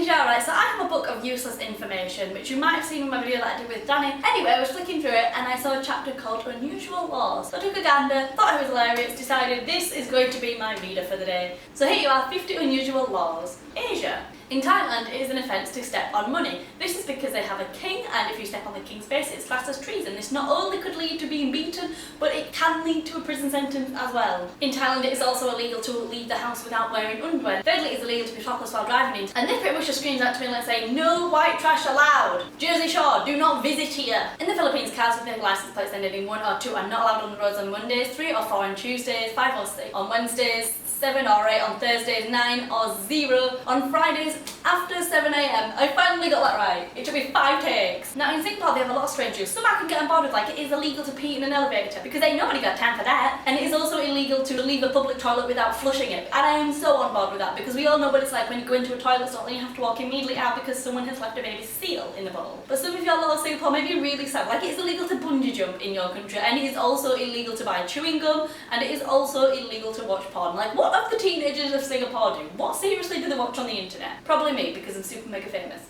checking it out, right, so I have a book of useless information, which you might have seen in my video that I did with Danny. Anyway, I was flicking through it and I saw a chapter called Unusual Laws. So I took a gander, thought it was hilarious, decided this is going to be my reader for the day. So here you are, 50 unusual laws. Asia. In Thailand, it is an offence to step on money. This is because they have a king, and if you step on the king's face, it's classed as treason. This not only could lead to being beaten, but it can lead to a prison sentence as well. In Thailand, it is also illegal to leave the house without wearing underwear. Thirdly, it is illegal to be topless while driving in. And this pretty much just screams out to me like saying, no white trash allowed. Jersey Shore, do not visit here. In the Philippines, cars with their licence plates ending in 1 or 2 are not allowed on the roads on Mondays, 3 or 4 on Tuesdays, 5 or 6 on Wednesdays, 7 or 8 on Thursdays, 9 or 0 on Fridays after 7 AM. I finally got that right. It took me 5 takes. Now in Singapore they have a lot of strange rules. Some I can get on board with, like it is illegal to pee in an elevator because ain't nobody got time for that. And it is also illegal to leave a public toilet without flushing it. And I am so on board with that because we all know what it's like when you go into a toilet stall and you have to walk immediately out because someone has left a baby seal in the bowl. But some of your little Singapore may be really sad. Like it is illegal to bungee jump in your country, and it is also illegal to buy chewing gum, and it is also illegal to watch porn. Like what of the teenagers of Singapore do? What seriously do they watch on the internet? Probably me, because I'm super mega famous.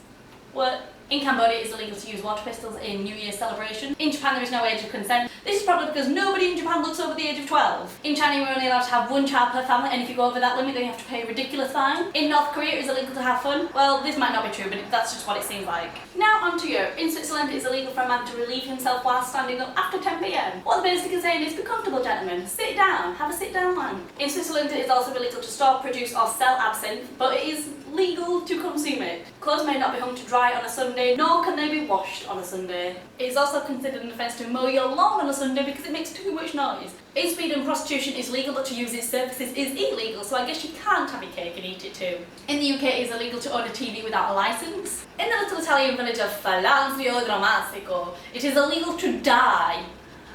What? In Cambodia it is illegal to use water pistols in New Year's celebration. In Japan there is no age of consent. This is probably because nobody in Japan looks over the age of 12. In China you're only allowed to have 1 child per family, and if you go over that limit then you have to pay a ridiculous fine. In North Korea it is illegal to have fun. Well, this might not be true, but that's just what it seems like. Now on to Europe. In Switzerland it is illegal for a man to relieve himself while standing up after 10 PM. What they're basically saying is, be comfortable gentlemen, sit down, have a sit down man. In Switzerland it is also illegal to store, produce or sell absinthe, but it is legal to consume it. Clothes may not be hung to dry on a Sunday, nor can they be washed on a Sunday. It is also considered an offence to mow your lawn on a Sunday because it makes too much noise. In Sweden, prostitution is legal, but to use its services is illegal, so I guess you can't have your cake and eat it too. In the UK, it is illegal to own a TV without a licence. In the little Italian village of Falanzio Drammatico, it is illegal to die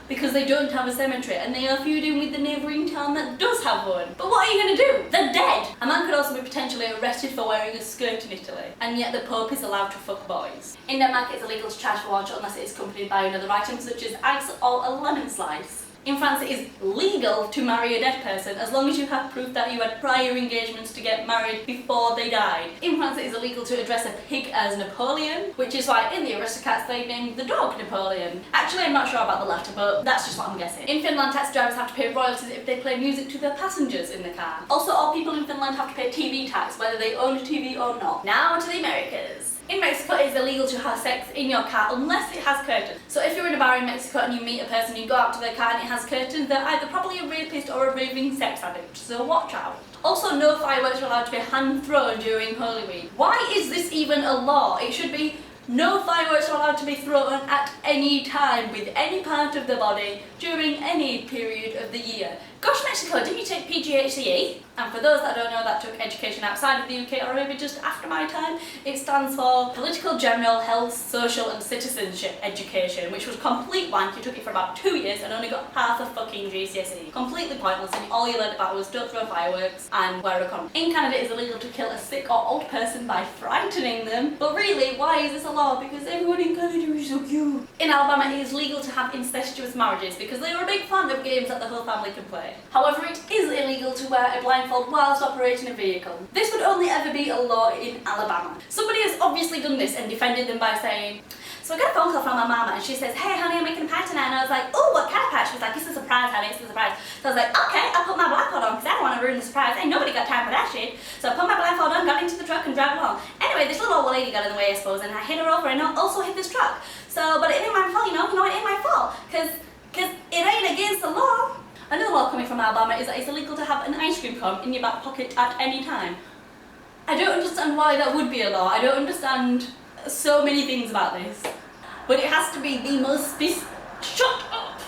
because they don't have a cemetery and they are feuding with the neighbouring town that does have one. But what are you going to do? They're dead! A man could also be potentially arrested for wearing a skirt in Italy, and yet the Pope is allowed to fuck boys. In Denmark it's illegal to charge for lunch unless it is accompanied by another item such as ice or a lemon slice. In France it is legal to marry a dead person as long as you have proof that you had prior engagements to get married before they died. In France it is illegal to address a pig as Napoleon, which is why in the Aristocats they named the dog Napoleon. Actually I'm not sure about the latter, but that's just what I'm guessing. In Finland taxi drivers have to pay royalties if they play music to their passengers in the car. Also all people in Finland have to pay TV tax whether they own a TV or not. Now to the Americas. In Mexico it is illegal to have sex in your car unless it has curtains. So if you're in a bar in Mexico and you meet a person, you go out to their car and it has curtains, they're either probably a rapist or a raving sex addict, so watch out. Also, no fireworks are allowed to be hand thrown during Holy Week. Why is this even a law? It should be no fireworks are allowed to be thrown at any time with any part of the body during any period of the year. Gosh, Mexico, didn't you take PGHCE? And for those that don't know, that took education outside of the UK, or maybe just after my time, it stands for Political, General, Health, Social and Citizenship Education, which was complete wank. You took it for about 2 years and only got half a fucking GCSE. Completely pointless, and all you learned about was don't throw fireworks and wear a condom. In Canada it is illegal to kill a sick or old person by frightening them, but really, why is this a law? Because everyone in Canada is so cute. In Alabama it is legal to have incestuous marriages because they are a big fan of games that the whole family can play. However, it is illegal to wear a blindfold whilst operating a vehicle. This would only ever be a law in Alabama. Somebody has obviously done this and defended them by saying, so I got a phone call from my mama and she says, hey honey, I'm making a pie tonight. And I was like, oh, what kind of pie? She was like, it's a surprise honey, it's a surprise. So I was like, okay, I'll put my blindfold on because I don't want to ruin the surprise. Ain't nobody got time for that shit. So I put my blindfold on, got into the truck and drove along. Anyway, this little old lady got in the way, I suppose, and I hit her over and I also hit this truck. So, but it ain't my fault, you know, it ain't my fault. Because it ain't against the law. Another law coming from Alabama is that it's illegal to have an ice cream cone in your back pocket at any time. I don't understand why that would be a law. I don't understand so many things about this. But it has to be the most shut up!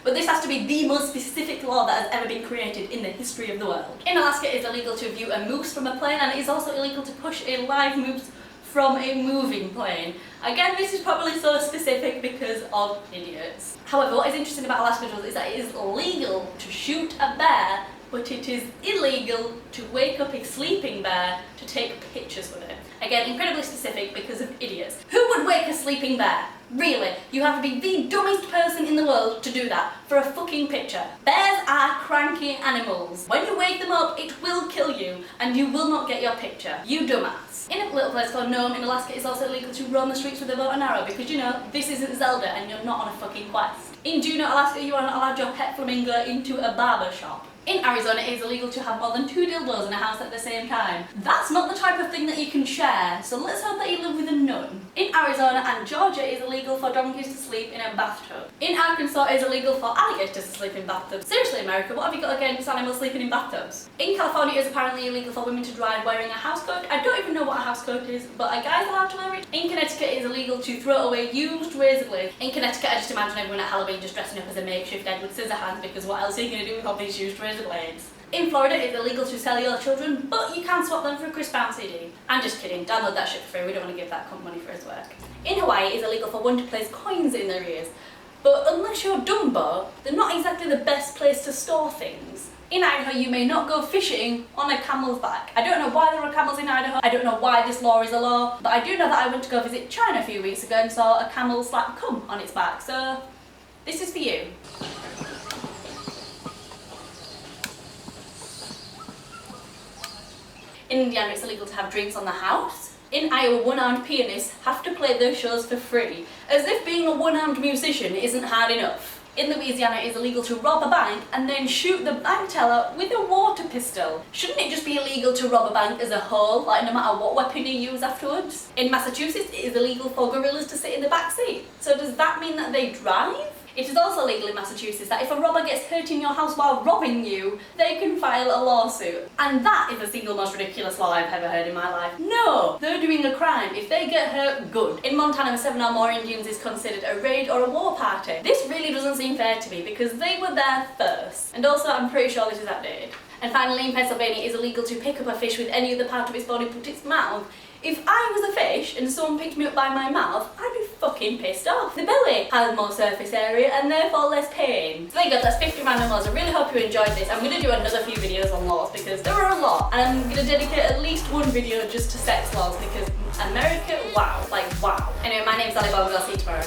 But this has to be the most specific law that has ever been created in the history of the world. In Alaska it is illegal to view a moose from a plane, and it is also illegal to push a live moose from a moving plane. Again, this is probably so specific because of idiots. However, what is interesting about Alaska rules is that it is legal to shoot a bear but it is illegal to wake up a sleeping bear to take pictures with it. Again, incredibly specific because of idiots. Who would wake a sleeping bear? Really? You have to be the dumbest person in the world to do that for a fucking picture. Bears are cranky animals. When you wake them up, it will kill you and you will not get your picture. You dumbass. In a little place called Nome in Alaska, it's also illegal to roam the streets with a bow and arrow because, you know, this isn't Zelda and you're not on a fucking quest. In Juneau, Alaska, you are not allowed your pet flamingo into a barber shop. In Arizona, it is illegal to have more than 2 dildos in a house at the same time. That's not the type of thing that you can share, so let's hope that you live with a nun. In Arizona and Georgia, it is illegal for donkeys to sleep in a bathtub. In Arkansas, it is illegal for alligators to sleep in bathtubs. Seriously, America, what have you got against animals sleeping in bathtubs? In California, it is apparently illegal for women to drive wearing a housecoat. I don't even know what a housecoat is, but are guys allowed to wear it? In Connecticut, it is illegal to throw away used razor blades. In Connecticut, I just imagine everyone at Halloween just dressing up as a makeshift Edward Scissorhands because what else are you going to do with all these used razor blades? In Florida, it's illegal to sell your children, but you can swap them for a Chris Brown CD. I'm just kidding, download that shit for free, we don't want to give that cunt money for his work. In Hawaii, it's illegal for one to place coins in their ears, but unless you're Dumbo, they're not exactly the best place to store things. In Idaho, you may not go fishing on a camel's back. I don't know why there are camels in Idaho, I don't know why this law is a law, but I do know that I went to go visit China a few weeks ago and saw a camel slap cum on its back, so this is for you. In Indiana, it's illegal to have drinks on the house. In Iowa, one-armed pianists have to play their shows for free, as if being a one-armed musician isn't hard enough. In Louisiana, it is illegal to rob a bank and then shoot the bank teller with a water pistol. Shouldn't it just be illegal to rob a bank as a whole, like no matter what weapon you use afterwards? In Massachusetts, it is illegal for gorillas to sit in the back seat. So does that mean that they drive? It is also legal in Massachusetts that if a robber gets hurt in your house while robbing you, they can file a lawsuit. And that is the single most ridiculous law I've ever heard in my life. No! They're doing a crime. If they get hurt, good. In Montana, 7 or more Indians is considered a raid or a war party. This really doesn't seem fair to me because they were there first. And also, I'm pretty sure this is outdated. And finally, in Pennsylvania, it is illegal to pick up a fish with any other part of its body but its mouth. If I was a fish and someone picked me up by my mouth, I'd be fucking pissed off. The belly has more surface area and therefore less pain. So there you go, that's 50 random laws. I really hope you enjoyed this. I'm going to do another few videos on laws because there are a lot. And I'm going to dedicate at least one video just to sex laws because America, wow, like wow. Anyway, my name's Alybongo, I'll see you tomorrow.